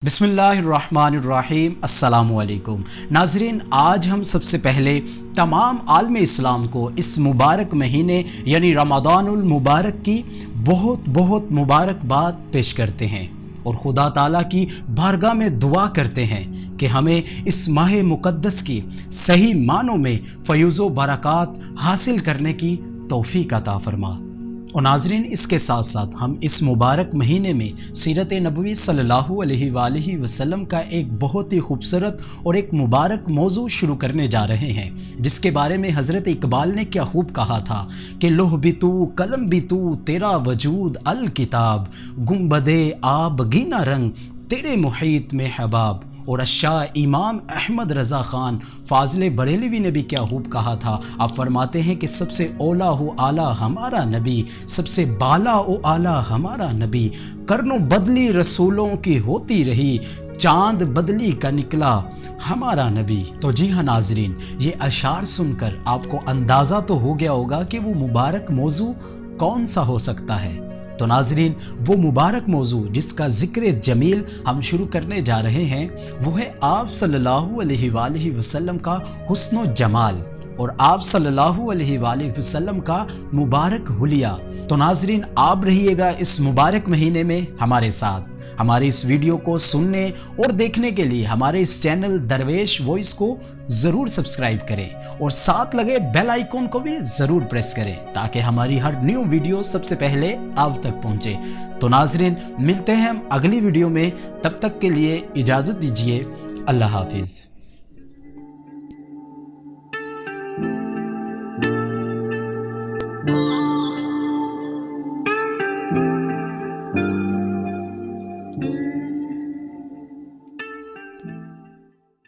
बिस्मिल्लाहिर्रहमानिर्रहीम अस्सलामु अलैकुम। नाजरीन, आज हम सबसे पहले तमाम आलम इस्लाम को इस मुबारक महीने यानी रमज़ानुल मुबारक की बहुत बहुत मुबारकबाद पेश करते हैं और खुदा ताला की बारगाह में दुआ करते हैं कि हमें इस माह मुक़द्दस की सही मानों में फ़यूज़ व बरक़ात हासिल करने की तौफ़ीक़ अता फरमा। और नाज़रीन, इसके साथ साथ हम इस मुबारक महीने में सीरत नबवी सल्लल्लाहु अलैहि वसल्लम का एक बहुत ही खूबसूरत और एक मुबारक मौजू शुरू करने जा रहे हैं, जिसके बारे में हज़रत इकबाल ने क्या खूब कहा था कि लोह भी तू कलम भी तू तेरा वजूद अल किताब, गुंबदे आब गीना रंग तेरे मुहीत में हबाब। और शाह इमाम अहमद रज़ा ख़ान फ़ाज़िल बरेलवी ने भी क्या खूब कहा था। आप फरमाते हैं कि सबसे ओला हो आला हमारा नबी, सबसे बाला ओ आला हमारा नबी, करनो बदली रसूलों की होती रही, चांद बदली का निकला हमारा नबी। तो जी हाँ नाजरीन, ये अशार सुनकर आपको अंदाज़ा तो हो गया होगा कि वो मुबारक मौजू कौन सा हो सकता है। तो नाजरीन, वो मुबारक मौजू जिसका ज़िक्र जमील हम शुरू करने जा रहे हैं वो है आप सल्लल्लाहु अलैहि वसल्लम का हुस्न व जमाल और आप सल्लल्लाहु अलैहि वसल्लम का मुबारक हुलिया। तो नाजरीन, आप रहिएगा इस मुबारक महीने में हमारे साथ। हमारे इस वीडियो को सुनने और देखने के लिए हमारे इस चैनल दरवेश वॉइस को ज़रूर सब्सक्राइब करें और साथ लगे बेल आइकॉन को भी ज़रूर प्रेस करें ताकि हमारी हर न्यू वीडियो सबसे पहले आप तक पहुंचे। तो नाजरीन, मिलते हैं हम अगली वीडियो में, तब तक के लिए इजाज़त दीजिए। अल्लाह हाफिज़।